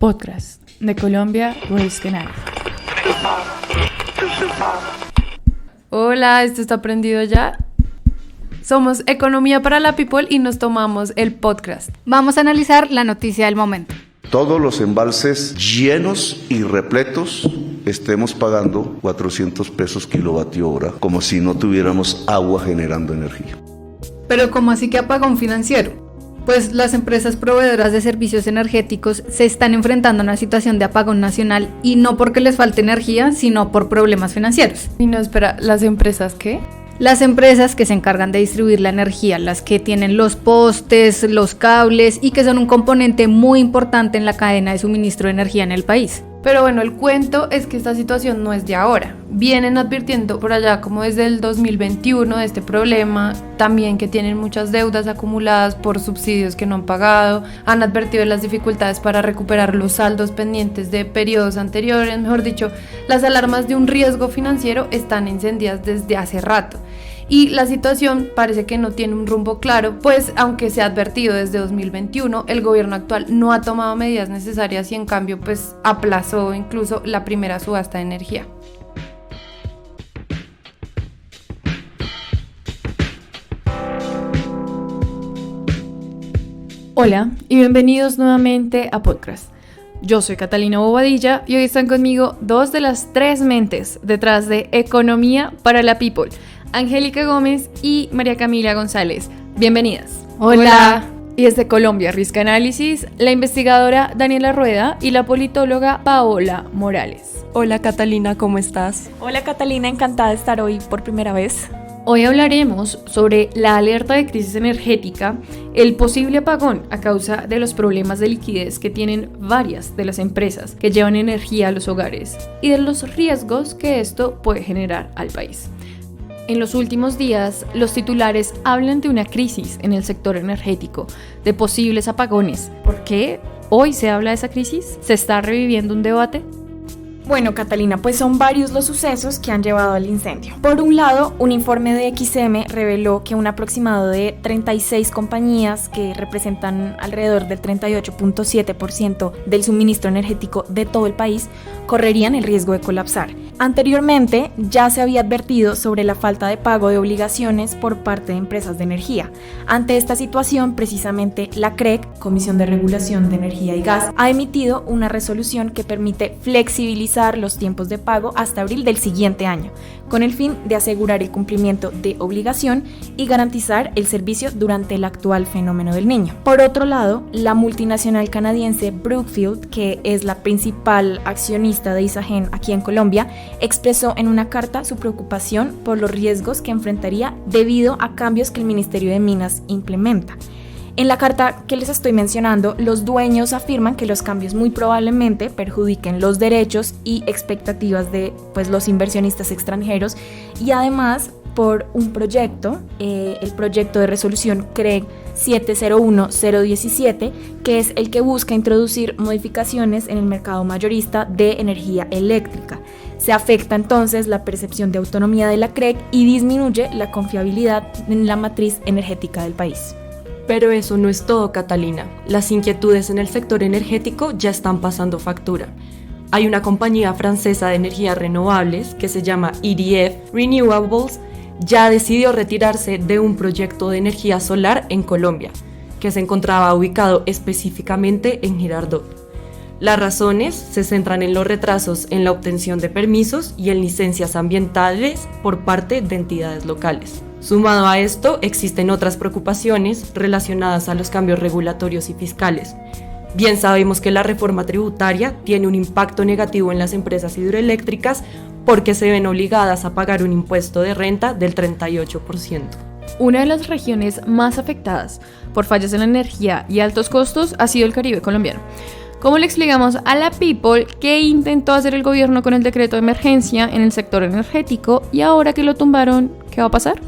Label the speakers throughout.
Speaker 1: Podcast de Colombia Risk Analysis.
Speaker 2: Hola, ¿esto está aprendido ya? Somos Economía para la People y nos tomamos el podcast.
Speaker 3: Vamos a analizar la noticia del momento.
Speaker 4: Todos los embalses llenos y repletos estemos pagando 400 pesos kilovatio hora, como si no tuviéramos agua generando energía.
Speaker 3: Pero ¿cómo así que apagón financiero? Pues las empresas proveedoras de servicios energéticos se están enfrentando a una situación de apagón nacional y no porque les falte energía, sino por problemas financieros.
Speaker 2: Y no, espera, ¿las empresas qué?
Speaker 3: Las empresas que se encargan de distribuir la energía, las que tienen los postes, los cables y que son un componente muy importante en la cadena de suministro de energía en el país.
Speaker 2: Pero bueno, el cuento es que esta situación no es de ahora. Vienen advirtiendo por allá como desde el 2021 de este problema, también que tienen muchas deudas acumuladas por subsidios que no han pagado, han advertido de las dificultades para recuperar los saldos pendientes de periodos anteriores, mejor dicho, las alarmas de un riesgo financiero están encendidas desde hace rato. Y la situación parece que no tiene un rumbo claro, pues aunque se ha advertido desde 2021, el gobierno actual no ha tomado medidas necesarias y en cambio pues aplazó incluso la primera subasta de energía.
Speaker 1: Hola y bienvenidos nuevamente a Podcast. Yo soy Catalina Bobadilla y hoy están conmigo dos de las tres mentes detrás de Economía para la People, Angélica Gómez y María Camila González. Bienvenidas.
Speaker 3: Hola.
Speaker 1: Y desde Colombia Risk Analysis, la investigadora Daniela Rueda y la politóloga Paola Morales.
Speaker 5: Hola Catalina, ¿cómo estás?
Speaker 6: Hola Catalina, encantada de estar hoy por primera vez.
Speaker 1: Hoy hablaremos sobre la alerta de crisis energética, el posible apagón a causa de los problemas de liquidez que tienen varias de las empresas que llevan energía a los hogares y de los riesgos que esto puede generar al país. En los últimos días, los titulares hablan de una crisis en el sector energético, de posibles apagones. ¿Por qué hoy se habla de esa crisis? ¿Se está reviviendo un debate?
Speaker 6: Bueno, Catalina, pues son varios los sucesos que han llevado al incendio. Por un lado, un informe de XM reveló que un aproximado de 36 compañías que representan alrededor del 38.7% del suministro energético de todo el país correrían el riesgo de colapsar. Anteriormente, ya se había advertido sobre la falta de pago de obligaciones por parte de empresas de energía. Ante esta situación, precisamente la CREG, Comisión de Regulación de Energía y Gas, ha emitido una resolución que permite flexibilizar los tiempos de pago hasta abril del siguiente año, con el fin de asegurar el cumplimiento de obligación y garantizar el servicio durante el actual fenómeno del Niño. Por otro lado, la multinacional canadiense Brookfield, que es la principal accionista de Isagen aquí en Colombia, expresó en una carta su preocupación por los riesgos que enfrentaría debido a cambios que el Ministerio de Minas implementa. En la carta que les estoy mencionando, los dueños afirman que los cambios muy probablemente perjudiquen los derechos y expectativas de los inversionistas extranjeros y además por un proyecto, el proyecto de resolución CREG 701017, que es el que busca introducir modificaciones en el mercado mayorista de energía eléctrica. Se afecta entonces la percepción de autonomía de la CREG y disminuye la confiabilidad en la matriz energética del país.
Speaker 5: Pero eso no es todo, Catalina. Las inquietudes en el sector energético ya están pasando factura. Hay una compañía francesa de energías renovables que se llama EDF Renewables, ya decidió retirarse de un proyecto de energía solar en Colombia, que se encontraba ubicado específicamente en Girardot. Las razones se centran en los retrasos en la obtención de permisos y en licencias ambientales por parte de entidades locales. Sumado a esto, existen otras preocupaciones relacionadas a los cambios regulatorios y fiscales. Bien sabemos que la reforma tributaria tiene un impacto negativo en las empresas hidroeléctricas porque se ven obligadas a pagar un impuesto de renta del 38%.
Speaker 1: Una de las regiones más afectadas por fallas en la energía y altos costos ha sido el Caribe colombiano. ¿Cómo le explicamos a la People qué intentó hacer el gobierno con el decreto de emergencia en el sector energético y ahora que lo tumbaron, qué va a pasar?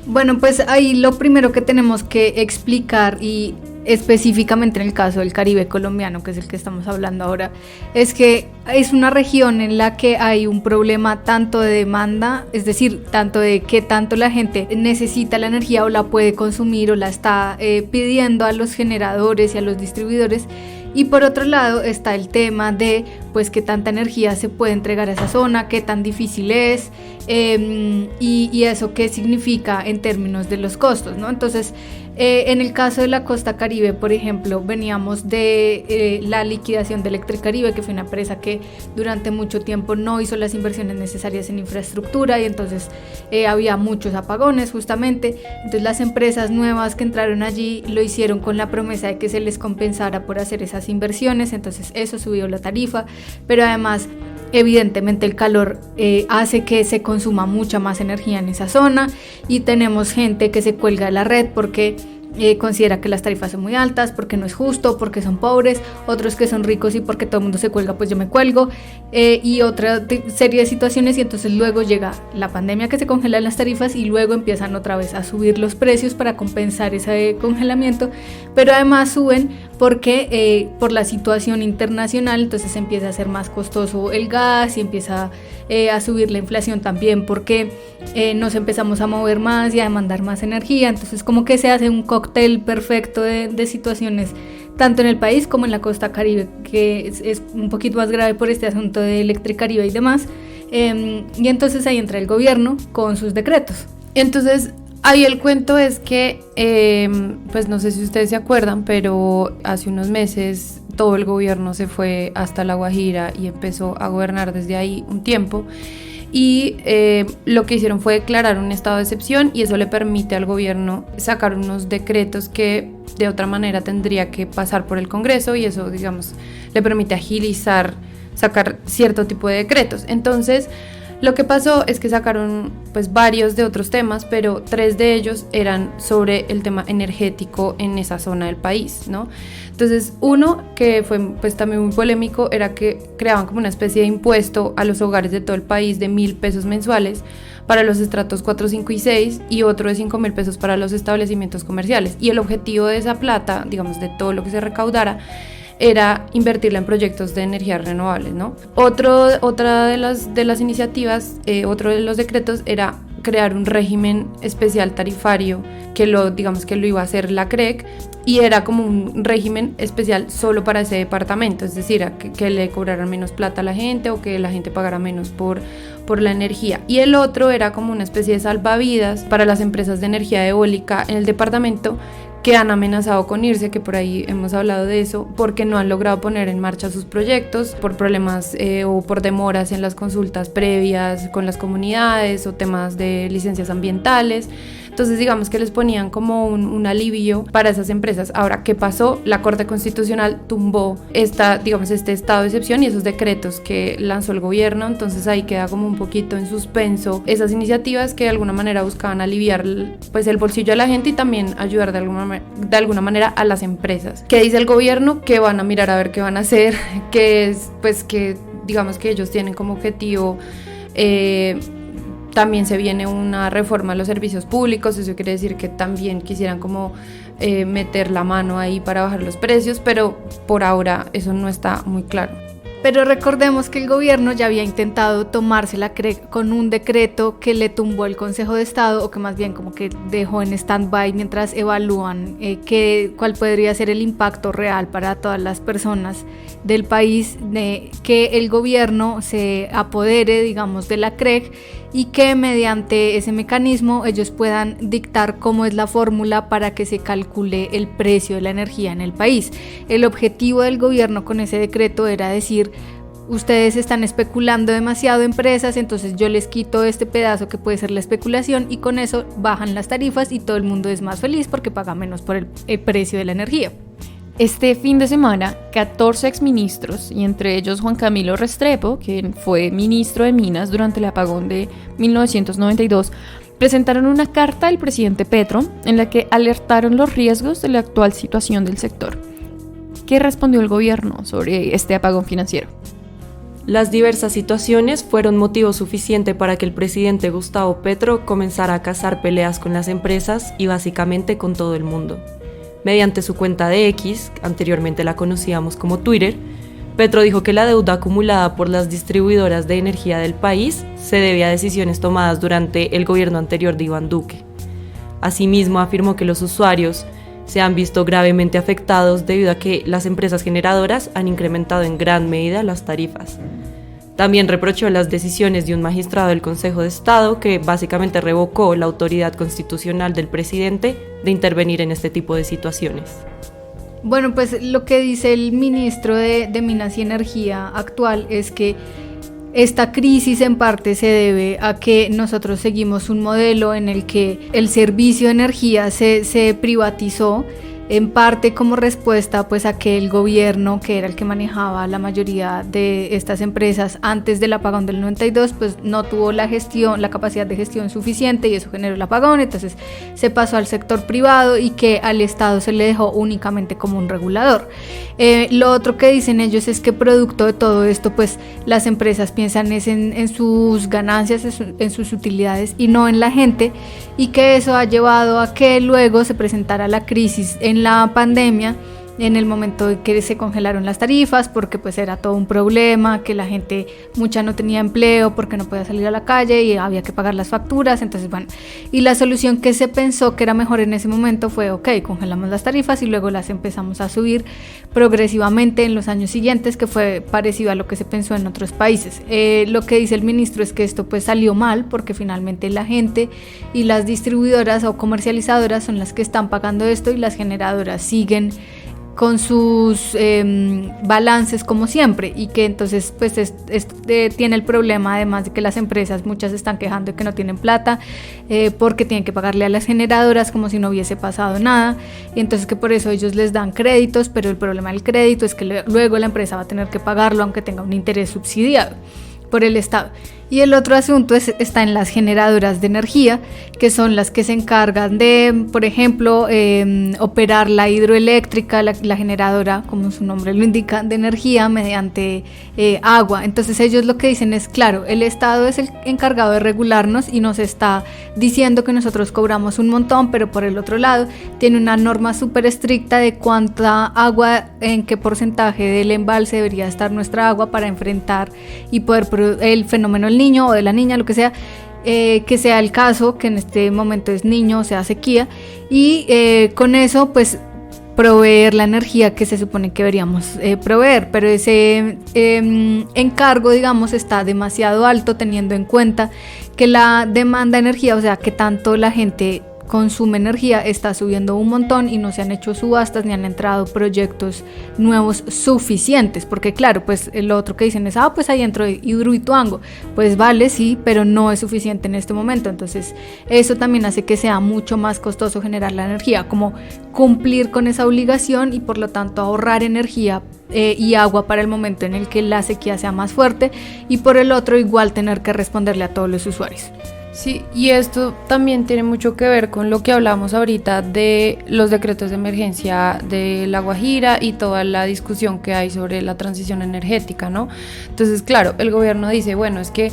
Speaker 3: Bueno, pues ahí lo primero que tenemos que explicar y específicamente en el caso del Caribe colombiano, que es el que estamos hablando ahora, es que es una región en la que hay un problema tanto de demanda, es decir, tanto de qué tanto la gente necesita la energía o la puede consumir o la está pidiendo a los generadores y a los distribuidores, Y por otro lado está el tema de pues qué tanta energía se puede entregar a esa zona, qué tan difícil es, y eso qué significa en términos de los costos, ¿no? Entonces, en el caso de la Costa Caribe, por ejemplo, veníamos de la liquidación de Electricaribe, que fue una empresa que durante mucho tiempo no hizo las inversiones necesarias en infraestructura, y entonces había muchos apagones justamente. Entonces las empresas nuevas que entraron allí lo hicieron con la promesa de que se les compensara por hacer esas inversiones, entonces eso subió la tarifa, pero además evidentemente el calor hace que se consuma mucha más energía en esa zona, y tenemos gente que se cuelga de la red porque considera que las tarifas son muy altas, porque no es justo, porque son pobres, otros que son ricos y porque todo el mundo se cuelga, pues yo me cuelgo, y otra serie de situaciones, y entonces luego llega la pandemia que se congelan las tarifas y luego empiezan otra vez a subir los precios para compensar ese congelamiento, pero además suben porque por la situación internacional, entonces empieza a ser más costoso el gas y empieza a subir la inflación también, porque nos empezamos a mover más y a demandar más energía, entonces como que se hace un cóctel perfecto de situaciones tanto en el país como en la Costa Caribe, que es un poquito más grave por este asunto de Electricaribe y demás, y entonces ahí entra el gobierno con sus decretos.
Speaker 2: Entonces ahí el cuento es que, pues no sé si ustedes se acuerdan, pero hace unos meses todo el gobierno se fue hasta La Guajira y empezó a gobernar desde ahí un tiempo, y lo que hicieron fue declarar un estado de excepción, y eso le permite al gobierno sacar unos decretos que de otra manera tendría que pasar por el Congreso, y eso, digamos, le permite agilizar, sacar cierto tipo de decretos. Entonces lo que pasó es que sacaron pues varios de otros temas, pero 3 de ellos eran sobre el tema energético en esa zona del país, ¿no? Entonces uno que fue pues también muy polémico era que creaban como una especie de impuesto a los hogares de todo el país de 1.000 pesos mensuales para los estratos 4, 5 y 6, y otro de 5.000 pesos para los establecimientos comerciales, y el objetivo de esa plata, digamos de todo lo que se recaudara, era invertirla en proyectos de energías renovables, ¿no? Otra de las iniciativas, otro de los decretos era crear un régimen especial tarifario que lo iba a hacer la CREC, y era como un régimen especial solo para ese departamento, es decir, que le cobraran menos plata a la gente o que la gente pagara menos por la energía. Y el otro era como una especie de salvavidas para las empresas de energía eólica en el departamento que han amenazado con irse, que por ahí hemos hablado de eso, porque no han logrado poner en marcha sus proyectos por problemas o por demoras en las consultas previas con las comunidades o temas de licencias ambientales. Entonces digamos que les ponían como un alivio para esas empresas. Ahora, ¿qué pasó? La Corte Constitucional tumbó este estado de excepción y esos decretos que lanzó el gobierno, entonces ahí queda como un poquito en suspenso esas iniciativas que de alguna manera buscaban aliviar pues el bolsillo de la gente y también ayudar de alguna manera a las empresas. ¿Qué dice el gobierno? Que van a mirar a ver qué van a hacer, que es pues que digamos que ellos tienen como objetivo también se viene una reforma a los servicios públicos, eso quiere decir que también quisieran como meter la mano ahí para bajar los precios, pero por ahora eso no está muy claro.
Speaker 3: Pero recordemos que el gobierno ya había intentado tomarse la CREC con un decreto que le tumbó el Consejo de Estado, o que más bien como que dejó en stand-by mientras evalúan cuál podría ser el impacto real para todas las personas del país, de que el gobierno se apodere, digamos, de la CREC y que mediante ese mecanismo ellos puedan dictar cómo es la fórmula para que se calcule el precio de la energía en el país. El objetivo del gobierno con ese decreto era decir: ustedes están especulando demasiado empresas, entonces yo les quito este pedazo que puede ser la especulación, y con eso bajan las tarifas y todo el mundo es más feliz porque paga menos por el precio de la energía.
Speaker 1: Este fin de semana, 14 exministros, y entre ellos Juan Camilo Restrepo, quien fue ministro de Minas durante el apagón de 1992, presentaron una carta al presidente Petro en la que alertaron los riesgos de la actual situación del sector. ¿Qué respondió el gobierno sobre este apagón financiero?
Speaker 5: Las diversas situaciones fueron motivo suficiente para que el presidente Gustavo Petro comenzara a cazar peleas con las empresas y básicamente con todo el mundo. Mediante su cuenta de X, anteriormente la conocíamos como Twitter, Petro dijo que la deuda acumulada por las distribuidoras de energía del país se debe a decisiones tomadas durante el gobierno anterior de Iván Duque. Asimismo, afirmó que los usuarios se han visto gravemente afectados debido a que las empresas generadoras han incrementado en gran medida las tarifas. También reprochó las decisiones de un magistrado del Consejo de Estado que básicamente revocó la autoridad constitucional del presidente de intervenir en este tipo de situaciones.
Speaker 3: Bueno, pues lo que dice el ministro de Minas y Energía actual es que esta crisis en parte se debe a que nosotros seguimos un modelo en el que el servicio de energía se privatizó, en parte como respuesta pues a que el gobierno, que era el que manejaba la mayoría de estas empresas antes del apagón del 92, pues no tuvo la capacidad de gestión suficiente y eso generó el apagón. Entonces se pasó al sector privado y que al Estado se le dejó únicamente como un regulador. Lo otro que dicen ellos es que producto de todo esto pues las empresas piensan es en sus ganancias, en sus utilidades y no en la gente, y que eso ha llevado a que luego se presentara la crisis en la pandemia, en el momento en que se congelaron las tarifas, porque pues era todo un problema, que la gente mucha no tenía empleo porque no podía salir a la calle y había que pagar las facturas. Entonces bueno, y la solución que se pensó que era mejor en ese momento fue congelamos las tarifas y luego las empezamos a subir progresivamente en los años siguientes, que fue parecido a lo que se pensó en otros países. Lo que dice el ministro es que esto pues salió mal porque finalmente la gente y las distribuidoras o comercializadoras son las que están pagando esto y las generadoras siguen con sus balances como siempre, y que entonces pues tiene el problema, además de que las empresas muchas están quejando de que no tienen plata porque tienen que pagarle a las generadoras como si no hubiese pasado nada, y entonces que por eso ellos les dan créditos, pero el problema del crédito es que luego la empresa va a tener que pagarlo aunque tenga un interés subsidiado por el Estado. Y el otro asunto está en las generadoras de energía, que son las que se encargan de, por ejemplo, operar la hidroeléctrica, la generadora, como su nombre lo indica, de energía mediante agua. Entonces ellos lo que dicen es, claro, el Estado es el encargado de regularnos y nos está diciendo que nosotros cobramos un montón, pero por el otro lado tiene una norma súper estricta de cuánta agua, en qué porcentaje del embalse debería estar nuestra agua para enfrentar y poder el fenómeno del niño o de la niña, lo que sea, que sea el caso, que en este momento es niño, o sea sequía, y con eso pues proveer la energía que se supone que deberíamos proveer, pero ese encargo, digamos, está demasiado alto teniendo en cuenta que la demanda de energía, o sea que tanto la gente consume energía, está subiendo un montón y no se han hecho subastas ni han entrado proyectos nuevos suficientes, porque claro, pues lo otro que dicen es, pues ahí entró Hidroituango, pues vale, sí, pero no es suficiente en este momento. Entonces eso también hace que sea mucho más costoso generar la energía, como cumplir con esa obligación y por lo tanto ahorrar energía y agua para el momento en el que la sequía sea más fuerte, y por el otro igual tener que responderle a todos los usuarios.
Speaker 2: Sí, y esto también tiene mucho que ver con lo que hablamos ahorita de los decretos de emergencia de La Guajira y toda la discusión que hay sobre la transición energética, ¿no? Entonces, claro, el gobierno dice, bueno, es que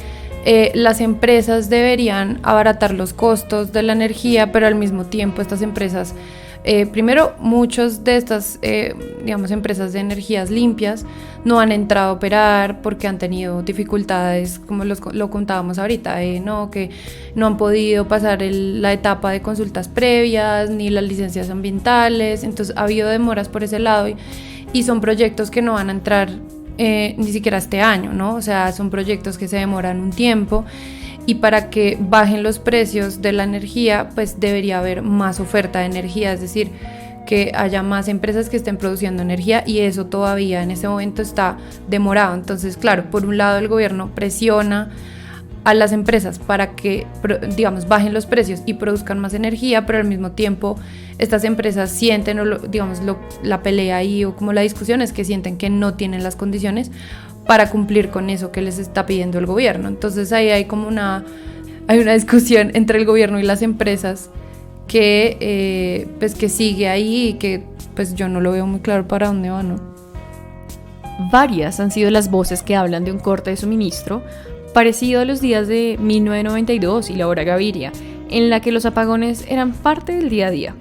Speaker 2: las empresas deberían abaratar los costos de la energía, pero al mismo tiempo estas empresas, primero, muchas de estas, empresas de energías limpias no han entrado a operar porque han tenido dificultades, como lo contábamos ahorita, que no han podido pasar la etapa de consultas previas ni las licencias ambientales. Entonces ha habido demoras por ese lado y son proyectos que no van a entrar ni siquiera este año, ¿no? O sea, son proyectos que se demoran un tiempo. Y para que bajen los precios de la energía, pues debería haber más oferta de energía, es decir, que haya más empresas que estén produciendo energía, y eso todavía en este momento está demorado. Entonces, claro, por un lado el gobierno presiona a las empresas para que, bajen los precios y produzcan más energía, pero al mismo tiempo estas empresas sienten, la pelea ahí o como la discusión es que sienten que no tienen las condiciones para cumplir con eso que les está pidiendo el gobierno. Entonces ahí hay como una discusión entre el gobierno y las empresas que sigue ahí y que pues yo no lo veo muy claro para dónde va, ¿no?
Speaker 1: Varias han sido las voces que hablan de un corte de suministro parecido a los días de 1992 y la hora Gaviria, en la que los apagones eran parte del día a día.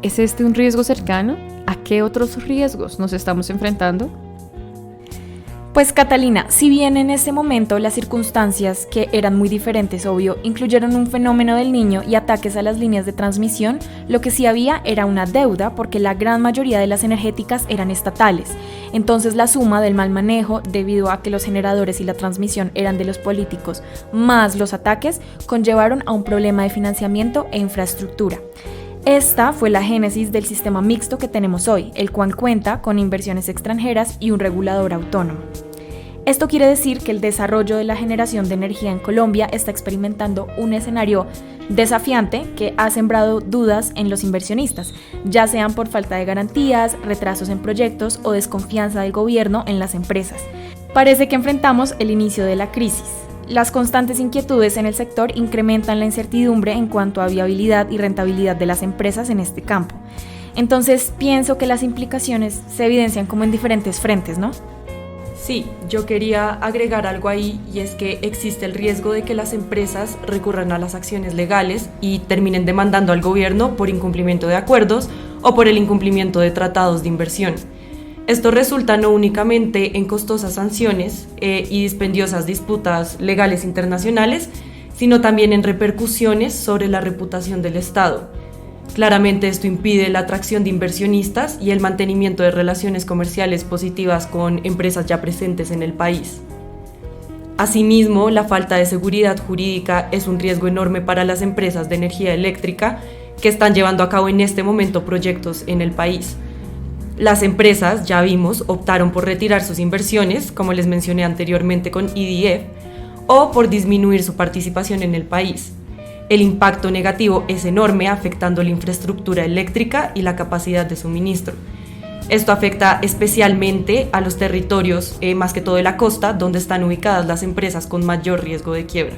Speaker 1: ¿Es este un riesgo cercano? ¿A qué otros riesgos nos estamos enfrentando?
Speaker 6: Pues Catalina, si bien en ese momento las circunstancias, que eran muy diferentes, obvio, incluyeron un fenómeno del Niño y ataques a las líneas de transmisión, lo que sí había era una deuda porque la gran mayoría de las energéticas eran estatales. Entonces la suma del mal manejo, debido a que los generadores y la transmisión eran de los políticos, más los ataques, conllevaron a un problema de financiamiento e infraestructura. Esta fue la génesis del sistema mixto que tenemos hoy, el cual cuenta con inversiones extranjeras y un regulador autónomo. Esto quiere decir que el desarrollo de la generación de energía en Colombia está experimentando un escenario desafiante que ha sembrado dudas en los inversionistas, ya sean por falta de garantías, retrasos en proyectos o desconfianza del gobierno en las empresas. Parece que enfrentamos el inicio de la crisis. Las constantes inquietudes en el sector incrementan la incertidumbre en cuanto a viabilidad y rentabilidad de las empresas en este campo. Entonces, pienso que las implicaciones se evidencian como en diferentes frentes, ¿no?
Speaker 5: Sí, yo quería agregar algo ahí, y es que existe el riesgo de que las empresas recurran a las acciones legales y terminen demandando al gobierno por incumplimiento de acuerdos o por el incumplimiento de tratados de inversión. Esto resulta no únicamente en costosas sanciones y dispendiosas disputas legales internacionales, sino también en repercusiones sobre la reputación del Estado. Claramente esto impide la atracción de inversionistas y el mantenimiento de relaciones comerciales positivas con empresas ya presentes en el país. Asimismo, la falta de seguridad jurídica es un riesgo enorme para las empresas de energía eléctrica que están llevando a cabo en este momento proyectos en el país. Las empresas, ya vimos, optaron por retirar sus inversiones, como les mencioné anteriormente con EDF, o por disminuir su participación en el país. El impacto negativo es enorme, afectando la infraestructura eléctrica y la capacidad de suministro. Esto afecta especialmente a los territorios, más que todo de la costa, donde están ubicadas las empresas con mayor riesgo de quiebra.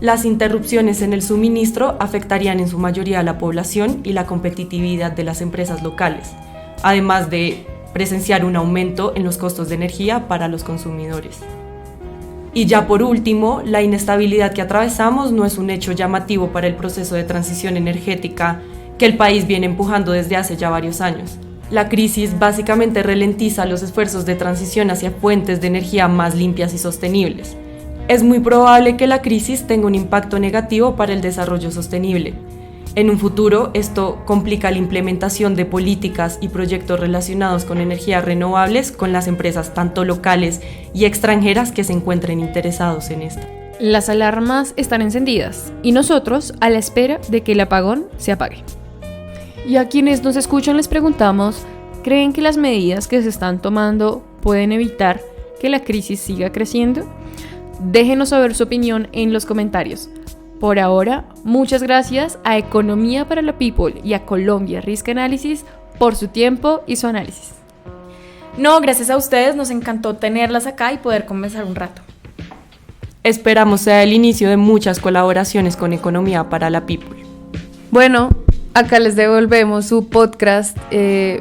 Speaker 5: Las interrupciones en el suministro afectarían en su mayoría a la población y la competitividad de las empresas locales, además de presenciar un aumento en los costos de energía para los consumidores. Y ya por último, la inestabilidad que atravesamos no es un hecho llamativo para el proceso de transición energética que el país viene empujando desde hace ya varios años. La crisis básicamente ralentiza los esfuerzos de transición hacia fuentes de energía más limpias y sostenibles. Es muy probable que la crisis tenga un impacto negativo para el desarrollo sostenible. En un futuro, esto complica la implementación de políticas y proyectos relacionados con energías renovables con las empresas tanto locales y extranjeras que se encuentren interesados en esto.
Speaker 1: Las alarmas están encendidas y nosotros a la espera de que el apagón se apague. Y a quienes nos escuchan les preguntamos, ¿creen que las medidas que se están tomando pueden evitar que la crisis siga creciendo? Déjenos saber su opinión en los comentarios. Por ahora, muchas gracias a Economía para la People y a Colombia Risk Analysis por su tiempo y su análisis.
Speaker 6: No, gracias a ustedes, nos encantó tenerlas acá y poder conversar un rato.
Speaker 5: Esperamos sea el inicio de muchas colaboraciones con Economía para la People.
Speaker 2: Bueno, acá les devolvemos su podcast.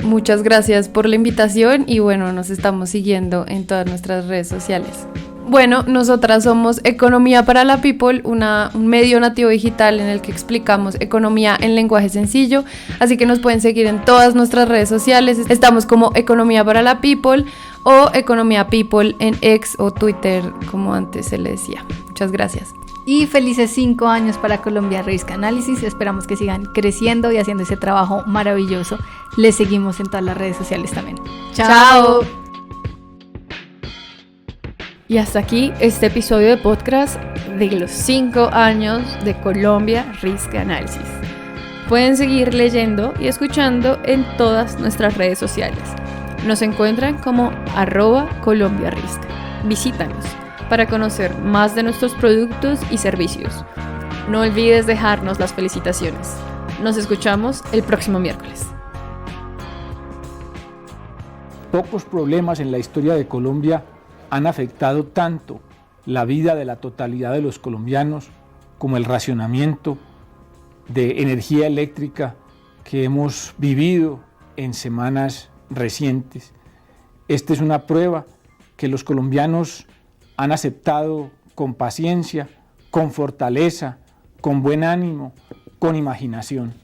Speaker 2: Muchas gracias por la invitación y bueno, nos estamos siguiendo en todas nuestras redes sociales. Bueno, nosotras somos Economía para la People, un medio nativo digital en el que explicamos economía en lenguaje sencillo, así que nos pueden seguir en todas nuestras redes sociales. Estamos como Economía para la People o Economía People en X o Twitter, como antes se le decía. Muchas gracias.
Speaker 3: Y felices 5 años para Colombia Risk Analysis. Esperamos que sigan creciendo y haciendo ese trabajo maravilloso. Les seguimos en todas las redes sociales también.
Speaker 2: ¡Chao!
Speaker 1: Y hasta aquí este episodio de podcast de los 5 años de Colombia Risk Analysis. Pueden seguir leyendo y escuchando en todas nuestras redes sociales. Nos encuentran como @ColombiaRisk. Visítanos para conocer más de nuestros productos y servicios. No olvides dejarnos las felicitaciones. Nos escuchamos el próximo miércoles.
Speaker 7: Pocos problemas en la historia de Colombia han afectado tanto la vida de la totalidad de los colombianos como el racionamiento de energía eléctrica que hemos vivido en semanas recientes. Esta es una prueba que los colombianos han aceptado con paciencia, con fortaleza, con buen ánimo, con imaginación.